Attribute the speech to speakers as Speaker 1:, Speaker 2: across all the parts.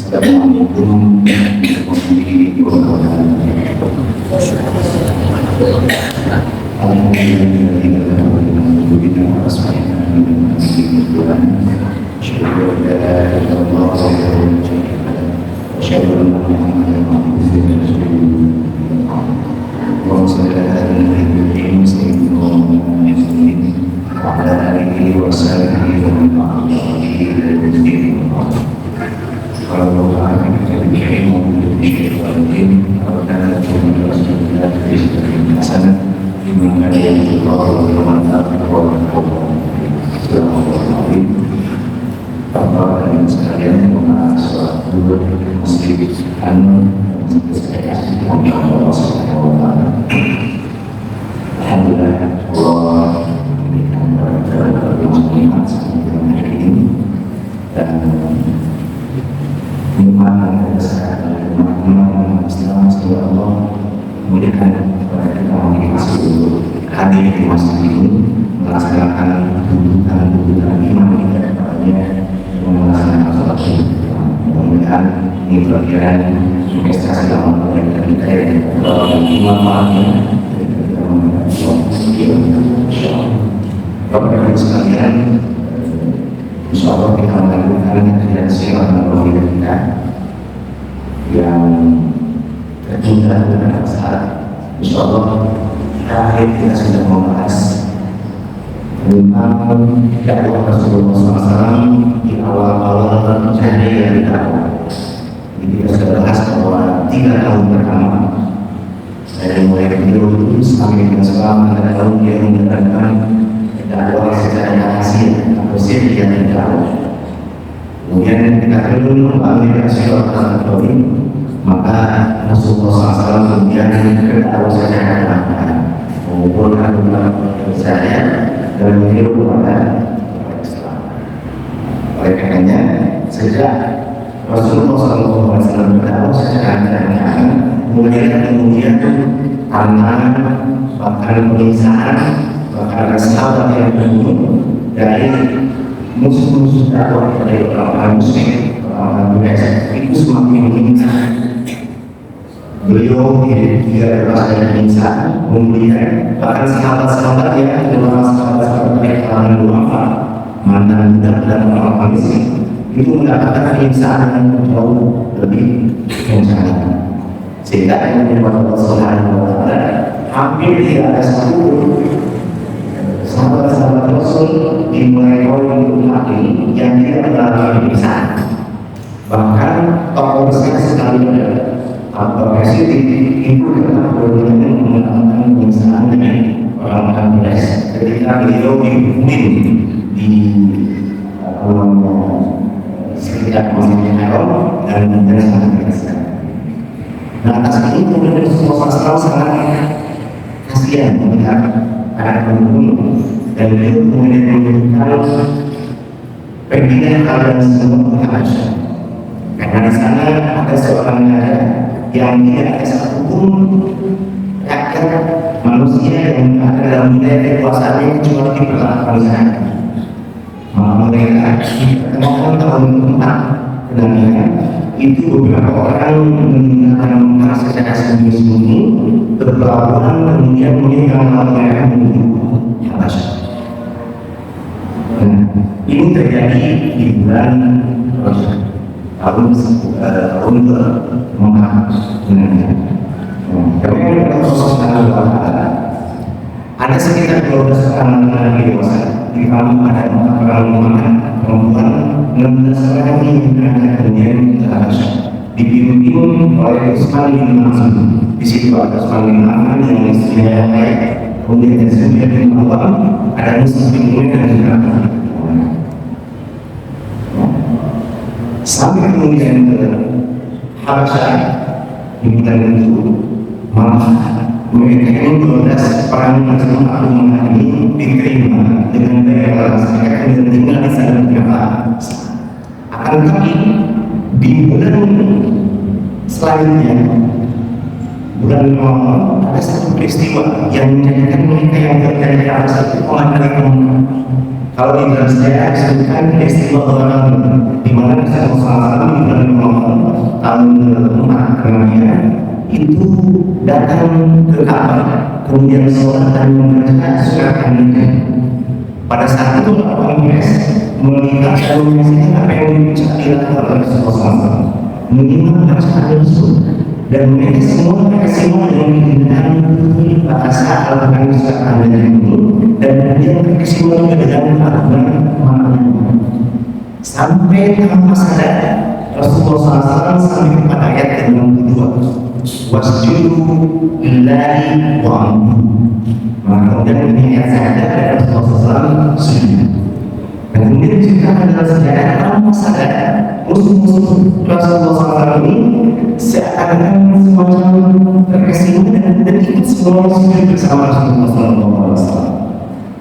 Speaker 1: Assalamualaikum warahmatullahi hadir di masjid ini melaksanakan tuntutan iman kita kepadanya, melaksanakan sholat subuh. Mudah-mudahan ini bagian investasi dalam kebaikan kita yang manfaatnya. Bapak-bapak sekalian, insya Allah kita melakukan kajian sirah Nabawi kita yang tertunda beberapa saat. Insya Allah terakhir kita sudah membahas tentang dakwah Rasulullah SAW di awal-awal jahiliyah dakwah. Jadi kita sudah bahas bahwa 3 tahun pertama dari mulai beliau itu sampai dengan sekarang 3 tahun dia menjalankan dakwah secara rahasia atau sirriyah dakwah. Kemudian kita perlu mengambil sirah Nabawi, maka Rasulullah SAW kemudian berdakwah secara terang, mengumpulkan beberapa saya dan mengirim kepada Islam. Oleh karenanya, sejak Rasulullah SAW berdakwah secara terang, kemudian tantangan, bahkan penyiksaan, bahkan sahabat yang terbunuh dari musuh-musuh dakwah dari orang-orang muslim, orang-orang Quraisy itu semakin meningkat. Beliau tidak berasa penyiksaan, kemudian bahkan sahabat-sahabat yang adalah sahabat-sahabat dari kalangan duafa, mantan budak dan orang miskin itu mendapatkan penyiksaan yang jauh lebih kencang. Sehingga yang menyebabkan Allah SWT hampir tidak ada satu sahabat-sahabat Rasul dimulai kaum umat ini yang tidak mengalami penyiksaan. Bahkan tokoh besar sekali Abu Bakar Siddiq itu pernah berulang melakukan penyiksaan dengan orang-orang Quraisy ketika beliau dihukum di sekitar Masjidil Haram dan kemudian sangat berkesan. Nah, atas ini kemudian Rasulullah SAW sangat kasihan melihat para pembunuh dan beliau kemudian menunjukkan pergilah kalian semua ke Habasyah, karena di sana ada seorang raja yang tidak ada satupun rakyat manusia yang ada dalam wilayah kekuasaannya kecuali diperlakukan sana. Mereka kemudian tahun keempat kenabian itu beberapa orang menggunakan secara sembunyi-sembunyi berpelabuhan kemudian meninggal mereka menuju Habasyah. Nah, ini terjadi di bulan Rajab tahun Mekah. Kemudian Rasulullah ada sekitar 12 orang laki dewasa, di mana ada 4 orang perempuan, 16 orang yang berada kemudian ke Habasyah, dipimpin oleh Utsman bin Affan. Di situ ada Utsman bin Affan yang istrinya yang baik, kemudian ada Zubair bin Awwam, ada Mus'ab bin Umair dan juga sampai kemudian ke Habasyah di bulan itu malah mereka ini 12 orang macam agama ini diterima dengan baik oleh masyarakat dan tinggal di sana beberapa. Akan tetapi di bulan selanjutnya, bulan Ramadan, ada satu peristiwa yang menjadikan mereka yang berada di atas itu mengalami kemenangan. Kalau di dalam sejarah disebutkan peristiwa orang di mana Rasulullah SAW di bulan Ramadan umat kenabian itu datang ke Ka'bah, kemudian sholat dan membaca surat An-Najm. Pada saat itu orang Quraisy melihat dan menyaksikan apa yang diucapkan oleh Rasulullah, menyimak bacaan tersebut, dan mereka semua dengan dengan bahasa Al-Quran surat An-Najm ini, dan kemudian mereka semua juga dengan Al-Quran maknanya. Sampai tanpa sadar Rasulullah SAW sampai kepada ayat yang kedua, wasjudu lillahi wa'budu. Maka kemudian ini ayat sadar dari Rasulullah SAW sujud. Dan kemudian juga adalah sejarah tanpa sadar musuh-musuh Rasulullah SAW ini seakan-akan semacam terkesima dan ikut semua sujud bersama Rasulullah SAW.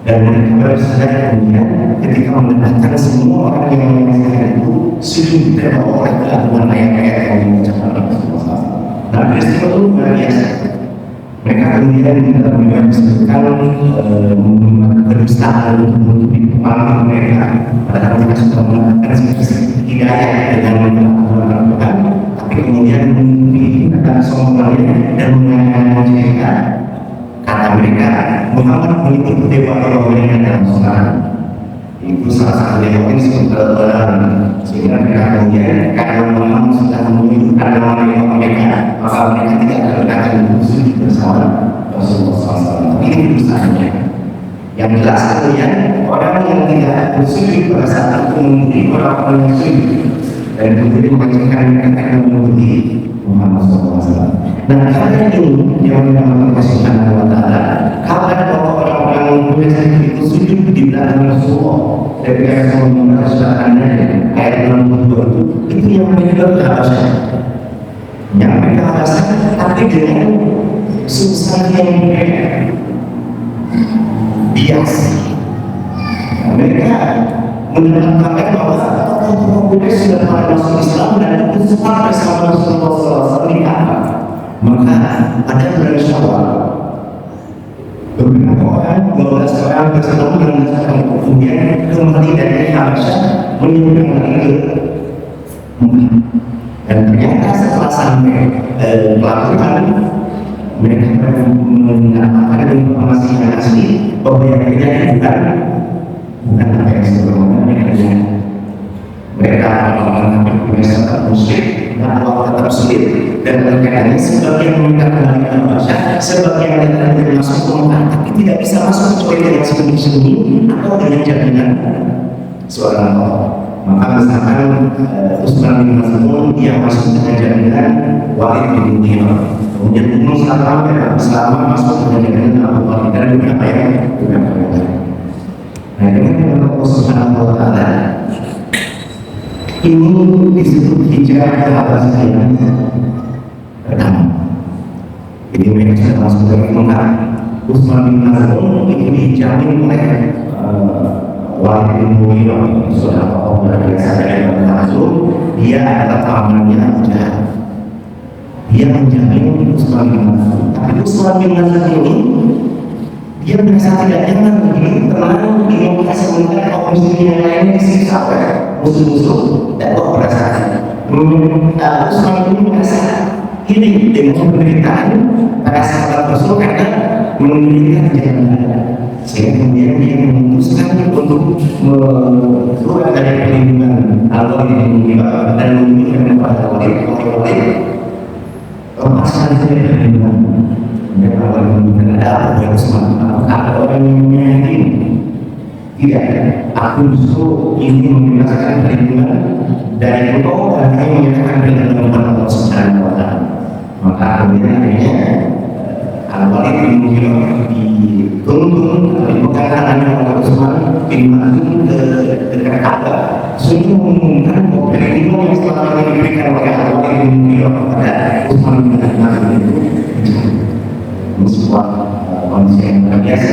Speaker 1: Dan mereka baru sadar kemudian ketika mendapatkan semua orang yang menyaksikan itu sujud terbawa oleh kelakuan ayat-ayat yang diucapkan Rasulullah SAW. Nah, peristiwa itu luar biasa. Mereka kemudian disebutkan kedustaan untuk menutupi kepala mereka, padahal mereka sudah melakukan hidayah dengan melakukan Al-Quran, tapi kemudian dikatakan sombongnya dan menceritakan kata mereka Muhammad mengikuti dewa mereka dalam sholat. Itu salah satu dewa yang disebut Al-Quran, sehingga mereka kemudian karena Muhammad sudah menunjukkan nama dewa mereka, maka mereka tidak akan sujud bersama Rasulullah SAW. Ini urusannya. Yang jelas kemudian orang yang tidak bersujud pada saat itu mengundi orang-orang yang sujud dan kemudian mengajarkan mereka akan mengundi Muhammad SAW. Nah, kalian ini yang menamakan Allah Subhanahu wa Ta'ala, kabar bahwa orang-orang yang itu sujud di belakang Rasulullah dari ayat yang membaca surat An-Najm ayat 62 itu yang menyebabkan kehabasan. Yang mereka rasakan, tapi dengan susah yang berbeda, biasa. Mereka mendapatkan bahwa tokoh-tokoh Quraisy sudah pada masuk Islam dan itu sempat bersama Rasulullah SAW di Ka'bah. Maka ada bulan Syawal, beberapa orang, 12 orang bersama dengan kemudian kembali dari Habasyah menyuruh lagi ke Mekah. Dan ternyata setelah sampai pelabuhan, mereka mendapatkan informasi yang asli bahwa yang terjadi bukan apa yang sebelumnya mereka mengambil masyarakat muslim dakwah tetap sulit dan terkadang sebagian mereka kembali ke Habasyah, sebagian mereka tidak masuk ke Mekah, tapi tidak bisa masuk kecuali dengan sembunyi-sembunyi atau dengan jaminan seorang Allah. Maka misalkan Utsman bin Maz'un dia masuk dengan jaminan Walid bin Mughirah, kemudian Ummu Salamah masuk dengan jaminan Abu Bakar dan beberapa yang lain. Nah, dengan Allah Subhanahu wa Ta'ala ini disebut hijrah ke Habasyah yang pertama. Jadi mereka sudah masuk ke Mekah. Utsman bin Maz'un itu dijamin oleh Walid bin Mughirah, saudara tokoh dari Sahabat Rasul. Dia adalah pamannya Abu Jahal. Dia menjamin Utsman bin Maz'un. Tapi Utsman bin Maz'un ini dia merasa tidak nyaman begini tenang di Mekah sementara kaum muslimin yang lainnya disiksa oleh musuh-musuh dan kok perasaan. Utsman ini merasa ini dengan penderitaan pada sahabat Rasul karena menderita perjalanan, sehingga kemudian dia memutuskan untuk keluar dari perlindungan Allah dan meminta kepada Walid lepaskan dari perlindungan. Dan Allah meminta ada apa yang Utsman? Apakah ada orang yang menyakini? Tidak, aku justru ingin membebaskan perlindungan dari engkau dan ingin menyatakan perlindungan Allah Subhanahu wa Ta'ala. Maka kemudian akhirnya Al-Walid bin Mughirah dituntun dipegang tangannya oleh Utsman bin Maz'un ke dekat Ka'bah, sungguh mengumumkan bahwa perlindungan yang selama ini diberikan oleh Al-Walid bin Mughirah kepada Utsman bin Maz'un itu sebuah kondisi yang luar biasa,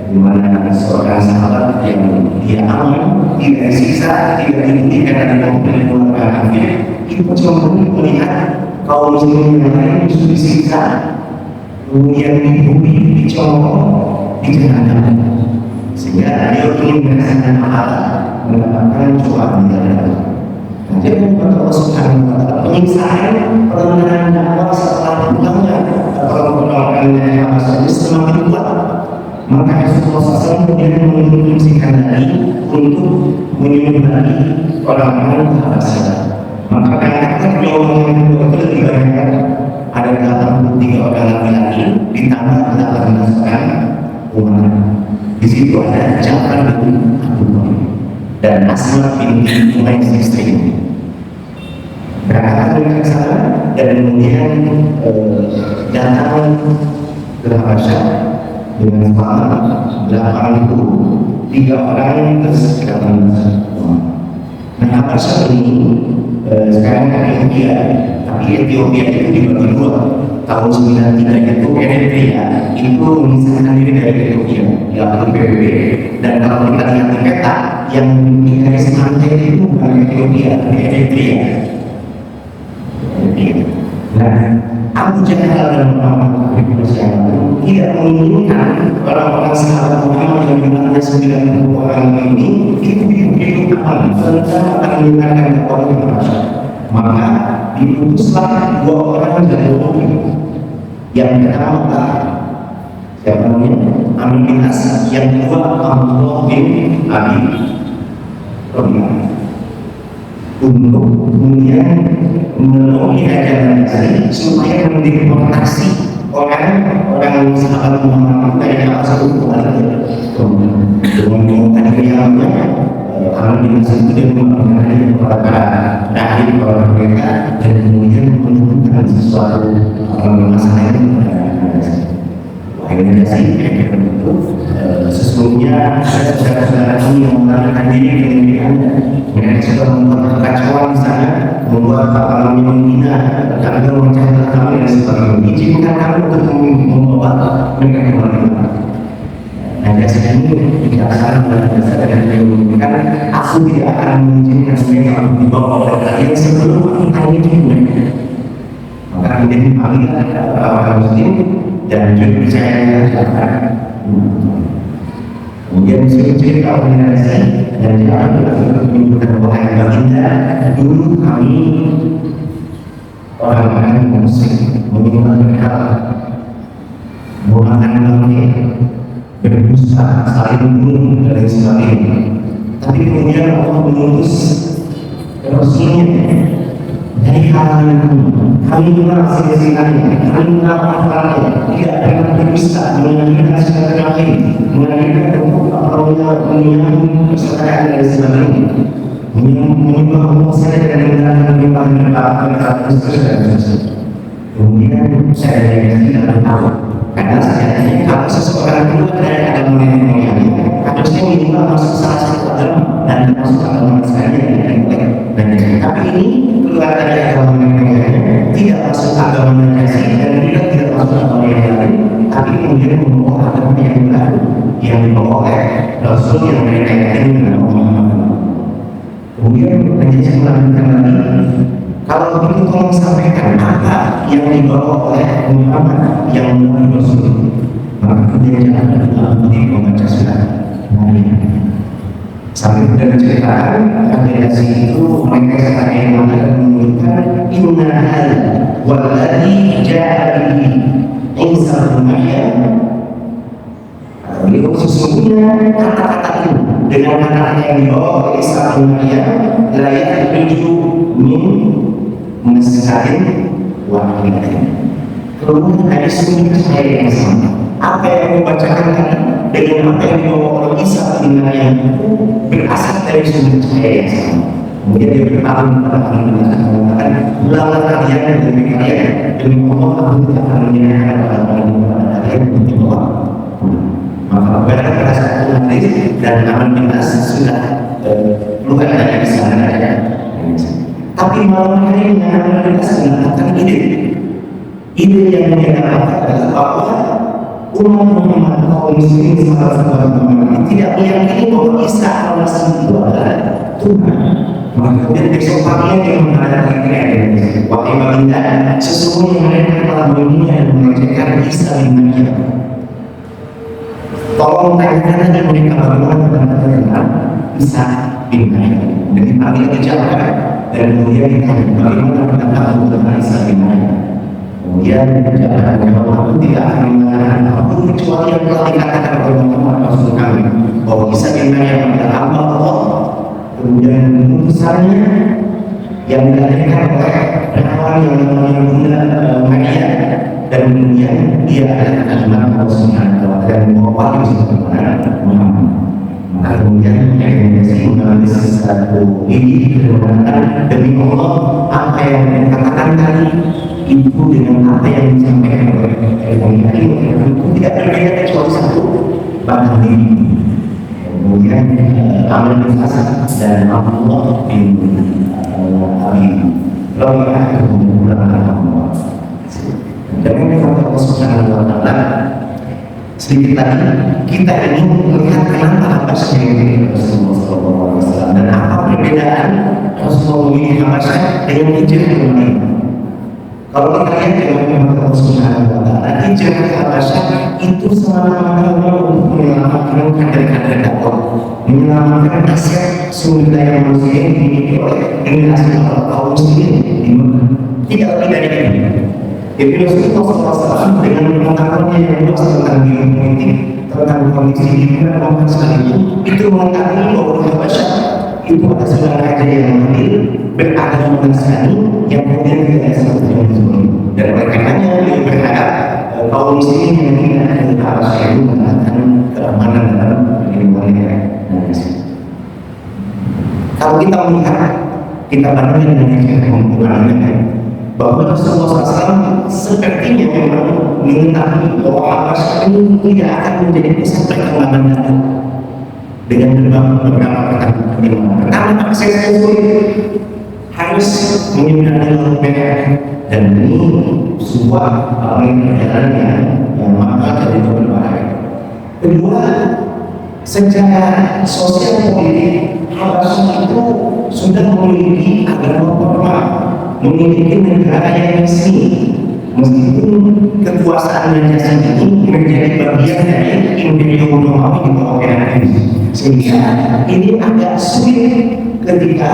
Speaker 1: di mana seorang sahabat yang dia aman, tidak disiksa, tidak dihentikan dari perlindungan kafir, itu cuma melihat kaum muslimin yang lain justru disiksa, kemudian dibuli, dicongkok, dijalankan, sehingga dia ingin merasakan pahala, mendapatkan cobaan dari Allah. Jadi Allah Subhanahu wa Ta'ala penyiksaan penanganan dakwah setelah pulangnya atau penolakannya Habasyah semakin kuat. Maka Rasulullah SAW kemudian menginstruksikan lagi untuk menyembelih orang-orang Habasyah. Maka kata jawaban itu lebih banyak, ada 83 orang laki-laki ditambah 18 orang wanita. Di situ ada Ja'far bin Abu Thalib dan Asma binti Umais istri. Berangkat dari sana dan kemudian datang ke Habasyah dengan selamat 83 orang terus 18 orang. Nah, Habasyah ini sekarang Ethiopia, tapi Ethiopia itu dibagi dua. Tahun 93 itu Eritrea itu memisahkan diri dari Ethiopia, dilakukan PBB. Dan kalau kita lihat di peta, yang di garis pantai itu bukan Ethiopia, tapi Eritrea. Nah, Abu Jahal dan orang-orang Persiapan tidak menginginkan orang-orang sahabat Muhammad yang jumlahnya 90 orang ini itu hidup aman, serta akan meninggalkan orang yang merasa. Maka diutuslah 2 orang dari Romawi. Yang pertama siapa namanya? Amr bin As. Yang kedua Abdullah bin Abi Rabi'ah. Untuk kemudian memenuhi ajaran tadi supaya mendeportasi orang sahabat Muhammad dari Habasyah itu dengan kalimatnya karena di masa itu dia memperkenalkan kepada dahil kepada mereka dan kemudian menemukan sesuatu masalah itu akhirnya sih itu sesungguhnya ada saudara-saudara kami yang mengenalkan diri dengan diri Anda. Mereka sudah membuat kekacauan di sana, membuat apa yang menghina, kami memecahkan kami dan sebagainya. Izinkan kami untuk membawa mereka kembali. Nah, biasanya ini tidak salah pada dasar dan menginginkan aku tidak akan mengizinkan mereka untuk dibawa oleh kalian sebelum kami itu. Maka kemudian dipanggil orang Muslim dan juga percaya kepada kemudian cerita organisasi dan dia menunjukkan bahwa baginda dulu kami orang-orang Muslim mengingat mereka menggunakan bangkit berdusta saling membunuh dan sebagainya. Tapi kemudian Allah mengutus Rasulnya dari kalangan kami merasa kesinannya, kami melakukannya, tidak pernah berdusta, menyanyikan segala lain, menyanyikan untuk menyanyikan persaudaraan dan sebagainya, menyembah Allah saja dan menyembah kemudian saya tidak tahu, karena sejatinya kalau seseorang keluar dari agama nenek moyangnya, harusnya minimal masuk salah satu agama dan masuk agama sekalian. Tapi ini keluar dari agama nenek moyangnya, tidak masuk agama Najasyi dan juga tidak masuk agama yang lain, tapi kemudian membawa agama yang baru yang dibawa oleh Rasul yang mereka yakini dengan Muhammad. Kemudian menjadi melanjutkan lagi, kalau begitu tolong sampaikan apa yang dibawa oleh Muhammad yang melalui Rasul. Maka kemudian jangan di membaca surat sampai sudah menceritakan aplikasi itu mereka kata yang mana menunjukkan inna hal walladhi ja'a bihi Isa bin Maryam. Beliau sesungguhnya kata-kata itu dengan kata-kata yang dibawa oleh Isa bin Maryam layak menuju min meskarin wahidatin. Kemudian dari sumber saya yang sama. Apa yang membacakan tadi dengan apa yang dibawa oleh Isa bin Maryam itu berasal dari sumber cahaya yang sama. Kemudian dia bertahan pada kami mengatakan ulanglah kalian demi kalian demi Allah aku tidak akan menyerahkan pada kalian untuk Allah. Maka pada satu hadis dan Amr bin As sudah keluar dari sana saja. Tapi malam hari ini Amr bin As mengatakan ide yang dia dapatkan adalah bahwa umat Muhammad kaum muslimin sahabat Muhammad tidak meyakini bahwa Isa alaihissalam itu adalah Tuhan. Maka kemudian besok paginya dia mengadakan kira-kira wahai baginda, sesungguhnya mereka telah menghina dan mengerjakan Isa bin Maryam. Tolong tanyakan lagi mereka bagaimana tentang Isa bin Maryam. Dan dipanggil ke Ja'far dan kemudian ditanya bagaimana pendapat Kemudian aku tidak akan mengatakan apapun kecuali yang telah dikatakan oleh Muhammad Rasul kami, bahwa kisah yang adalah hamba Allah. Kemudian putusannya yang dilahirkan oleh relawan yang namanya Bunda Maria, dan kemudian dia adalah kalimat Allah Subhanahu wa Ta'ala dan mewakili sebenarnya Muhammad. Maka kemudian rekomendasi mengambil satu ini kebenaran demi Allah, apa yang dikatakan tadi itu dengan apa yang disampaikan oleh rekomendasi itu tidak berbeda kecuali satu, bahkan ini. Kemudian Amr bin Hasan dan Abdullah bin Abi Rabi'ah kemudian dengan kata Allah Subhanahu wa Ta'ala. Sedikit lagi kita ini melihat kenapa Habasyah memilih Rasulullah SAW dan apa perbedaan Rasulullah memilih Habasyah dengan hijrah yang lain. Kalau kita lihat dengan kata Allah Subhanahu wa Ta'ala, hijrah ke Habasyah itu semata-mata untuk menyelamatkan kader-kader dakwah, menyelamatkan aset sumber daya manusia yang dimiliki oleh generasi kaum muslimin di Mekah. Tidak lebih dari ini. Jadi Rasulullah SAW dengan pengetahuannya yang luas tentang geopolitik, tentang kondisi di dunia dan sekalipun itu mengetahui bahwa Habasyah itu ada seorang raja yang adil, beragama Nasrani yang kemudian tidak satu dengan Islam. Dan oleh karenanya dia berharap kaum muslimin yang tidak ada di Habasyah itu mendapatkan keamanan dalam lingkungan mereka. Kalau kita melihat, kita bandingkan dengan hubungannya, bahwa Rasulullah SAW sepertinya memang mengetahui bahwa Habasyah ini tidak akan menjadi pusat perkembangan dakwah dengan beberapa pertimbangan. Pertama, aksesnya sulit, harus menyeberangi Laut Merah, dan ini sebuah perjalanan yang mahal dari berbahaya. Kedua, secara sosial politik Habasyah itu sudah memiliki agama formal, memiliki negara yang resmi, meskipun kekuasaan Najasyi ini menjadi bagian dari Imperium Romawi di bawah Heraklius, sehingga ini agak sulit ketika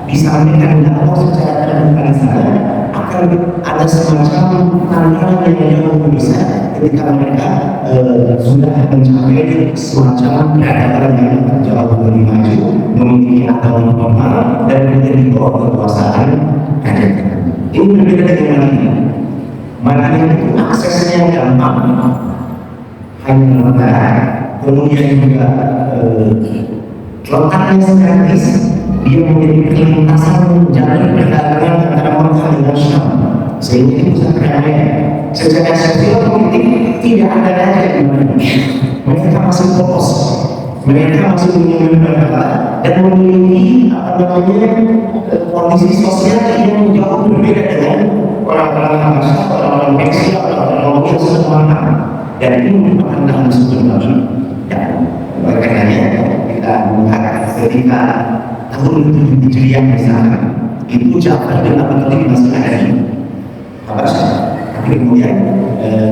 Speaker 1: disampaikan dakwah secara terbuka di sana, akan ada semacam tantangan yang jauh lebih besar ketika mereka sudah mencapai semacam peradaban yang jauh lebih maju, memiliki agama formal dan menjadi bawah kekuasaan kerajaan. Ini berbeda dengan Madinah. Madinah itu aksesnya gampang, hanya negara, kemudian juga letaknya strategis, dia menjadi perlintasan jalan perdagangan antara Makkah dengan Syam, sehingga itu bisa berdamai. Secara sosial politik tidak ada raja di Madinah. Mereka masih fokus, mereka masih menyembah dan memiliki kondisi sosial yang jauh berbeda dengan orang-orang Habasyah, orang-orang Persia, orang-orang yang sudah matang. Dan ini merupakan dalam sebenarnya. Oleh karenanya kita melihat ketika tahun 7 Hijriah misalnya, itu Ja'far bin Abi Thalib masih ada di Habasyah. Tapi kemudian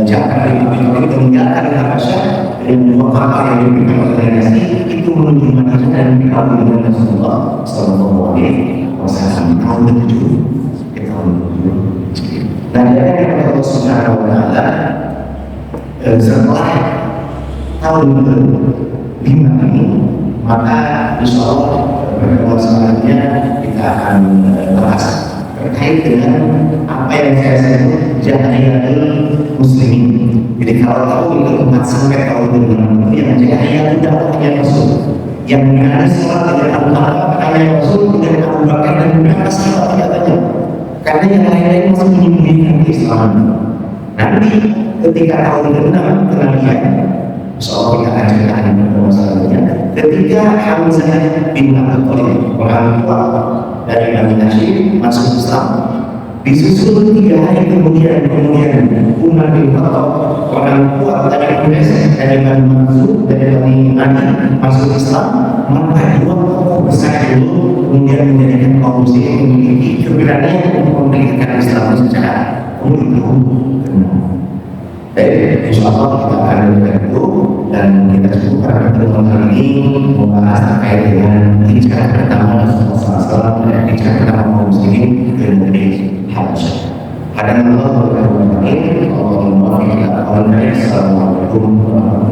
Speaker 1: Ja'far bin Abi Thalib meninggalkan Habasyah dengan dua kapal yang diberikan oleh Najasyi, itu menuju Madinah dan dikawin dengan Rasulullah SAW tahun 7 tahun 7. Nah, dari kata Allah Subhanahu wa Ta'ala, setelah tahun ke-5 ini, maka insya Allah pertemuan selanjutnya kita akan bahas terkait dengan apa yang saya sebut Jahiyatul Muslimin. Jadi kalau tahun ke-4 sampai tahun ke-6 yang Jahiyah itu dakwahnya Rasul, yang mengenai sholat dengan Abu Bakar, karena Rasul dengan Abu Bakar dan beberapa sahabat tidak banyak, karena yang lain-lain masih menyembunyikan keislaman. Nanti ketika tahun ke-6 kenabian, soal kita akan ceritakan pertemuan selanjutnya, ketika Hamzah bin Abi Thalib, orang tua dari Bani Hashim, masuk Islam, disusul 3 hari kemudian Umar bin Khattab, orang kuat dari Quraisy, dari Bani Mansur, dari Bani Adi, masuk Islam. Maka 2 tokoh besar itu kemudian menjadikan kaum muslimin memiliki keberanian untuk memberikan Islam secara umum. Baik, insya Allah kita akan melihat itu, dan kita cukupkan pertemuan kali ini membahas terkait dengan hijrah pertama Rasulullah SAW dan hijrah pertama kaum muslimin ke negeri Habasyah. Kadang Allah berkata, Assalamualaikum warahmatullahi wabarakatuh.